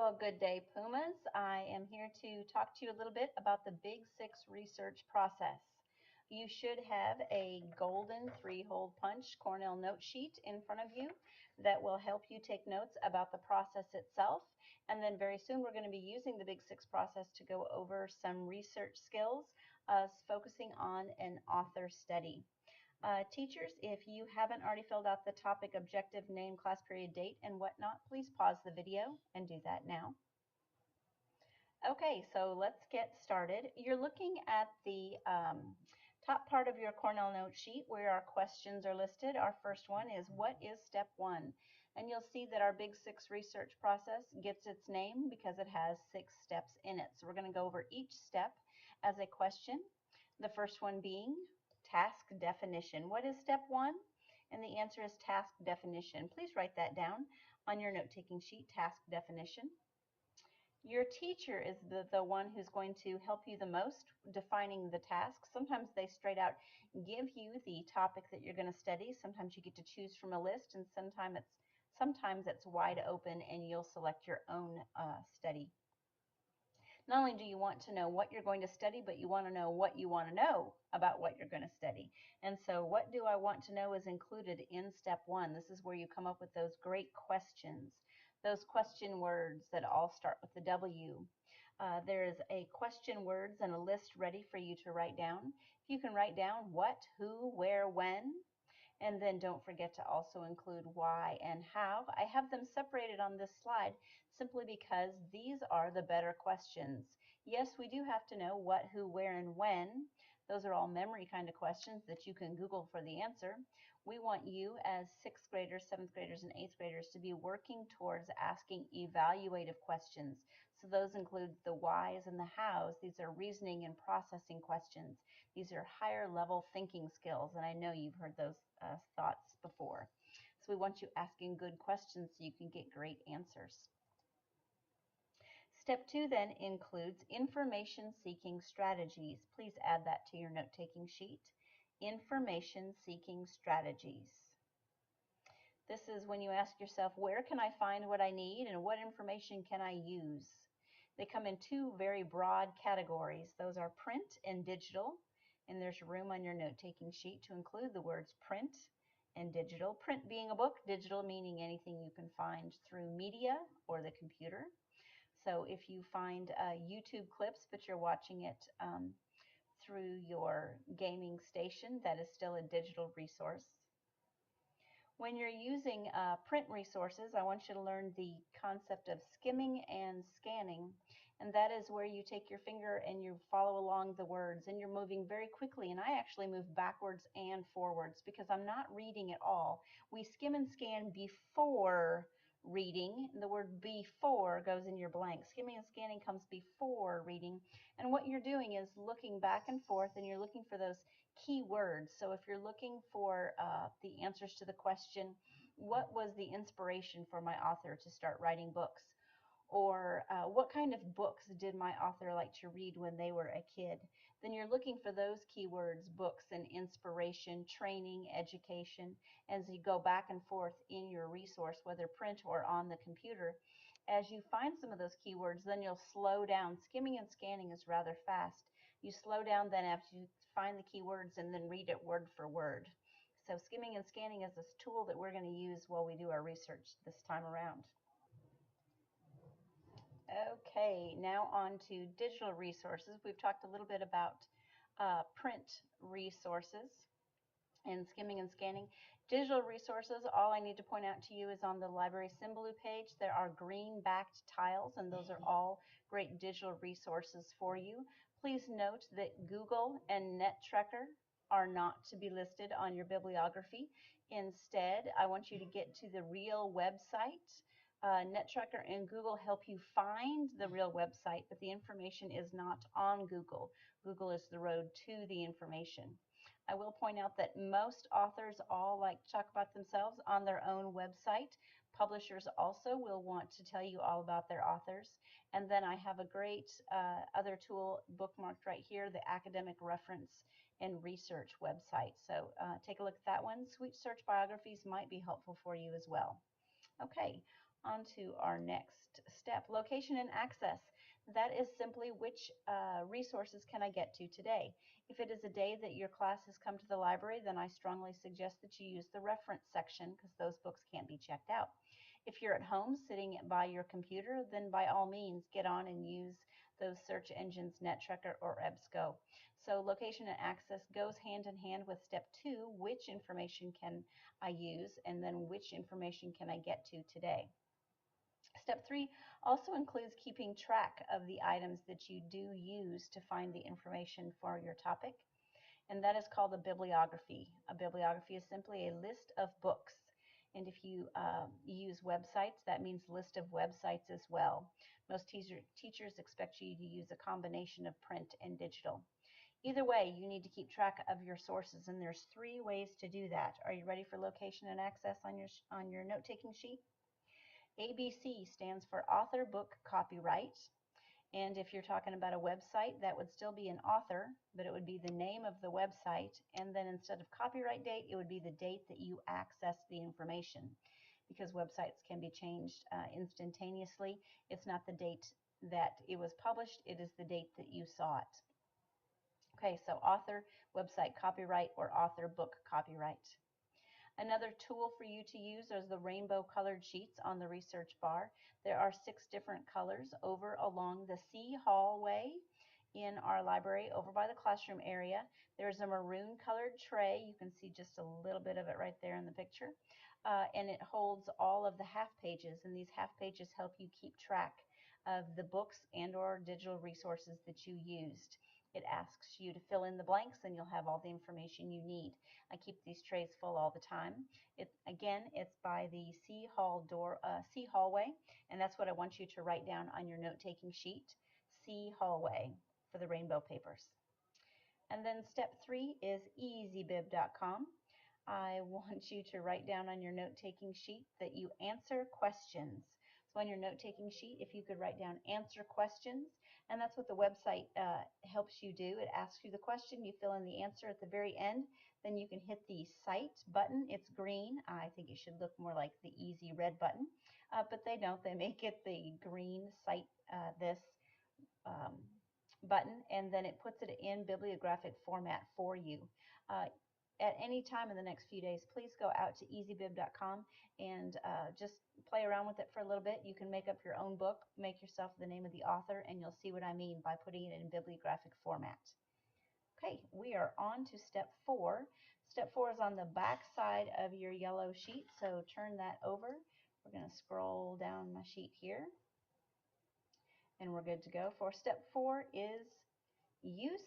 Well, good day, Pumas. I am here to talk to you a little bit about the Big Six research process. You should have a golden three-hole punch Cornell note sheet in front of you that will help you take notes about the process itself. And then very soon we're going to be using the Big Six process to go over some research skills, focusing on an author study. Teachers, if you haven't already filled out the topic, objective, name, class period, date, and whatnot, please pause the video and do that now. Okay, so let's get started. You're looking at the top part of your Cornell note sheet where our questions are listed. Our first one is, what is step one? And you'll see that our Big Six research process gets its name because it has 6 steps in it. So we're going to go over each step as a question. The first one being task definition. What is step one? And the answer is task definition. Please write that down on your note-taking sheet, task definition. Your teacher is the one who's going to help you the most defining the task. Sometimes they straight out give you the topic that you're going to study. Sometimes you get to choose from a list, and sometimes it's wide open and you'll select your own study. Not only do you want to know what you're going to study, but you want to know what you want to know about what you're going to study. And so what do I want to know is included in step one. This is where you come up with those great questions, those question words that all start with the W. There is a question words and a list ready for you to write down. You can write down what, who, where, when, and then don't forget to also include why and how. I have them separated on this slide simply because these are the better questions. Yes, we do have to know what, who, where, and when. Those are all memory kind of questions that you can Google for the answer. We want you as 6th graders, 7th graders, and 8th graders to be working towards asking evaluative questions. So those include the whys and the hows. These are reasoning and processing questions. These are higher level thinking skills, and I know you've heard those thoughts before. So we want you asking good questions so you can get great answers. Step 2 then includes information seeking strategies. Please add that to your note-taking sheet. Information seeking strategies. This is when you ask yourself, where can I find what I need and what information can I use? They come in 2 very broad categories. Those are print and digital, and there's room on your note-taking sheet to include the words print and digital. Print being a book, digital meaning anything you can find through media or the computer. So if you find YouTube clips, but you're watching it through your gaming station, that is still a digital resource. When you're using print resources, I want you to learn the concept of skimming and scanning, and that is where you take your finger and you follow along the words, and you're moving very quickly, and I actually move backwards and forwards because I'm not reading at all. We skim and scan before reading. The word before goes in your blank. Skimming and scanning comes before reading, and what you're doing is looking back and forth, and you're looking for those key words. So if you're looking for the answers to the question, what was the inspiration for my author to start writing books? Or what kind of books did my author like to read when they were a kid? Then you're looking for those keywords, books and inspiration, training, education, as you go back and forth in your resource, whether print or on the computer. As you find some of those keywords, then you'll slow down. Skimming and scanning is rather fast. You slow down then after you find the keywords and then read it word for word. So skimming and scanning is this tool that we're going to use while we do our research this time around. Okay, now on to digital resources. We've talked a little bit about print resources and skimming and scanning. Digital resources, all I need to point out to you is on the library Symbaloo page, there are green backed tiles, and those are all great digital resources for you. Please note that Google and NetTrekker are not to be listed on your bibliography. Instead, I want you to get to the real website. NetTrekker and Google help you find the real website, but the information is not on Google. Google is the road to the information. I will point out that most authors all like to talk about themselves on their own website. Publishers also will want to tell you all about their authors. And then I have a great other tool bookmarked right here, the Academic Reference and Research website. So take a look at that one. Sweet Search Biographies might be helpful for you as well. Okay, on to our next step, location and access. That is simply which resources can I get to today. If it is a day that your class has come to the library, then I strongly suggest that you use the reference section because those books can't be checked out. If you're at home sitting by your computer, then by all means get on and use those search engines, NetTrekker or EBSCO. So location and access goes hand in hand with step 2, which information can I use, and then which information can I get to today. Step 3 also includes keeping track of the items that you do use to find the information for your topic, and that is called a bibliography. A bibliography is simply a list of books. And if you use websites, that means list of websites as well. Most teachers expect you to use a combination of print and digital. Either way, you need to keep track of your sources, and there's 3 ways to do that. Are you ready for location and access on your note-taking sheet? ABC stands for author, book, copyright. And if you're talking about a website, that would still be an author, but it would be the name of the website. And then instead of copyright date, it would be the date that you access the information. Because websites can be changed instantaneously, it's not the date that it was published, it is the date that you saw it. Okay, so author, website copyright, or author, book copyright. Another tool for you to use is the rainbow colored sheets on the research bar. There are 6 different colors over along the C hallway in our library over by the classroom area. There's a maroon colored tray. You can see just a little bit of it right there in the picture. And it holds all of the half pages, and these half pages help you keep track of the books and or digital resources that you used. It asks you to fill in the blanks and you'll have all the information you need. I keep these trays full all the time. Again, it's by the C hallway, and that's what I want you to write down on your note-taking sheet, C hallway, for the rainbow papers. And then step 3 is easybib.com. I want you to write down on your note-taking sheet that you answer questions. So on your note-taking sheet, if you could write down answer questions, and that's what the website helps you do. It asks you the question, you fill in the answer at the very end, then you can hit the Cite button. It's green. I think it should look more like the easy red button, but they don't. They make it the green Cite this um, button, and then it puts it in bibliographic format for you. At any time in the next few days, please go out to easybib.com and just play around with it for a little bit. You can make up your own book, make yourself the name of the author, and you'll see what I mean by putting it in bibliographic format. Okay, we are on to step 4. Step 4 is on the back side of your yellow sheet, so turn that over. We're going to scroll down my sheet here, and we're good to go. For step 4 is use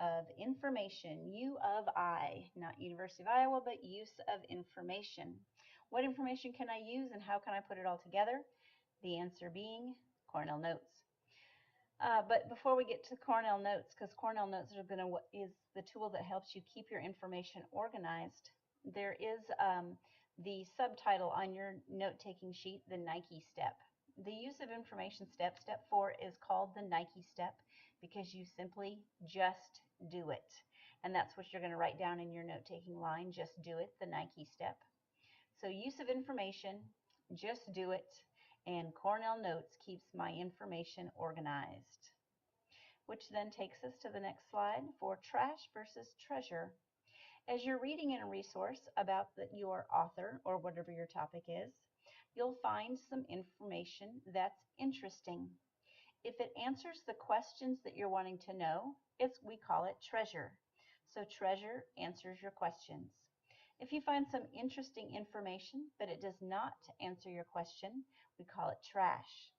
of information, U of I, not University of Iowa, but use of information. What information can I use and how can I put it all together? The answer being Cornell Notes. But before we get to Cornell Notes, because Cornell Notes is the tool that helps you keep your information organized, there is the subtitle on your note-taking sheet, the Nike step. The use of information step, step 4, is called the Nike step because you simply just do it. And that's what you're going to write down in your note-taking line, just do it, the Nike step. So use of information, just do it, and Cornell Notes keeps my information organized. Which then takes us to the next slide for trash versus treasure. As you're reading in a resource about your author or whatever your topic is, you'll find some information that's interesting. If it answers the questions that you're wanting to know, we call it treasure. So treasure answers your questions. If you find some interesting information, but it does not answer your question, we call it trash.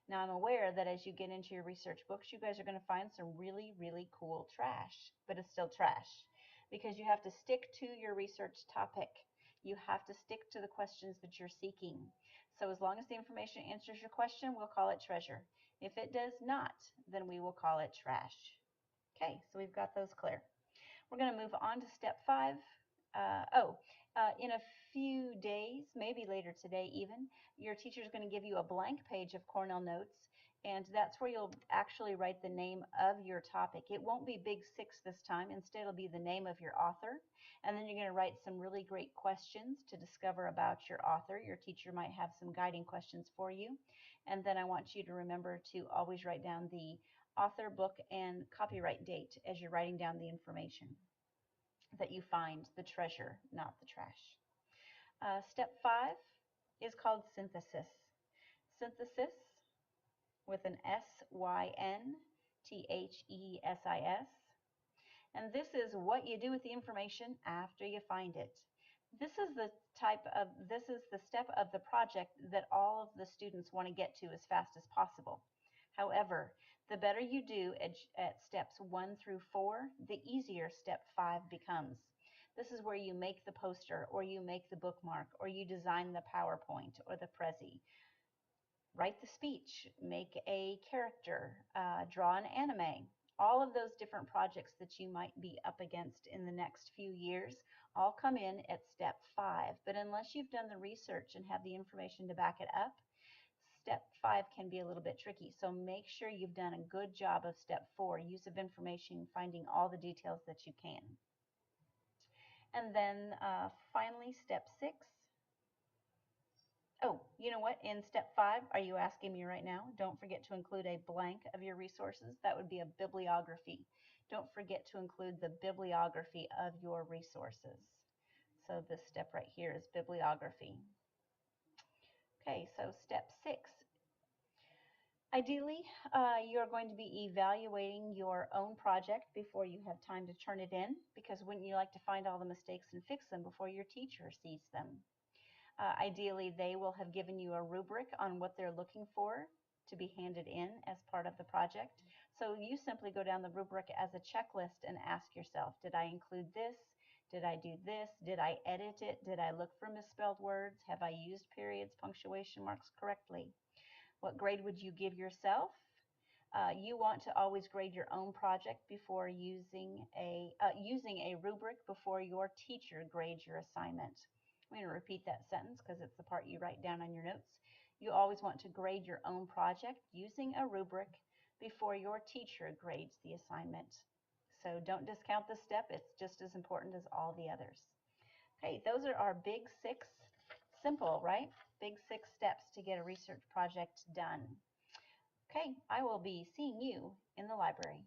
Now I'm aware that as you get into your research books, you guys are going to find some really, really cool trash, but it's still trash because you have to stick to your research topic. You have to stick to the questions that you're seeking. So as long as the information answers your question, we'll call it treasure. If it does not, then we will call it trash. Okay, so we've got those clear. We're going to move on to step 5. In a few days, maybe later today even, your teacher is going to give you a blank page of Cornell Notes, and that's where you'll actually write the name of your topic. It won't be Big 6 this time. Instead, it'll be the name of your author, and then you're going to write some really great questions to discover about your author. Your teacher might have some guiding questions for you, And then I want you to remember to always write down the author, book, and copyright date as you're writing down the information that you find, the treasure, not the trash. Step 5 is called synthesis. Synthesis, with an Synthesis. And this is what you do with the information after you find it. This is the step of the project that all of the students want to get to as fast as possible. However, the better you do at steps 1 through 4, the easier step 5 becomes. This is where you make the poster, or you make the bookmark, or you design the PowerPoint or the Prezi. Write the speech, make a character, draw an anime. All of those different projects that you might be up against in the next few years all come in at step 5. But unless you've done the research and have the information to back it up, step 5 can be a little bit tricky. So make sure you've done a good job of step 4, use of information, finding all the details that you can. And then finally, step 6. Oh, you know what? In step 5, are you asking me right now? Don't forget to include a blank of your resources. That would be a bibliography. Don't forget to include the bibliography of your resources. So this step right here is bibliography. Okay, so step 6. Ideally, you're going to be evaluating your own project before you have time to turn it in, because wouldn't you like to find all the mistakes and fix them before your teacher sees them? Ideally, they will have given you a rubric on what they're looking for to be handed in as part of the project. So you simply go down the rubric as a checklist and ask yourself, did I include this? Did I do this? Did I edit it? Did I look for misspelled words? Have I used periods, punctuation marks correctly? What grade would you give yourself? You want to always grade your own project before using a rubric before your teacher grades your assignment. I'm going to repeat that sentence because it's the part you write down on your notes. You always want to grade your own project using a rubric before your teacher grades the assignment. So don't discount this step. It's just as important as all the others. Okay, those are our big 6, simple, right? Big 6 steps to get a research project done. Okay, I will be seeing you in the library.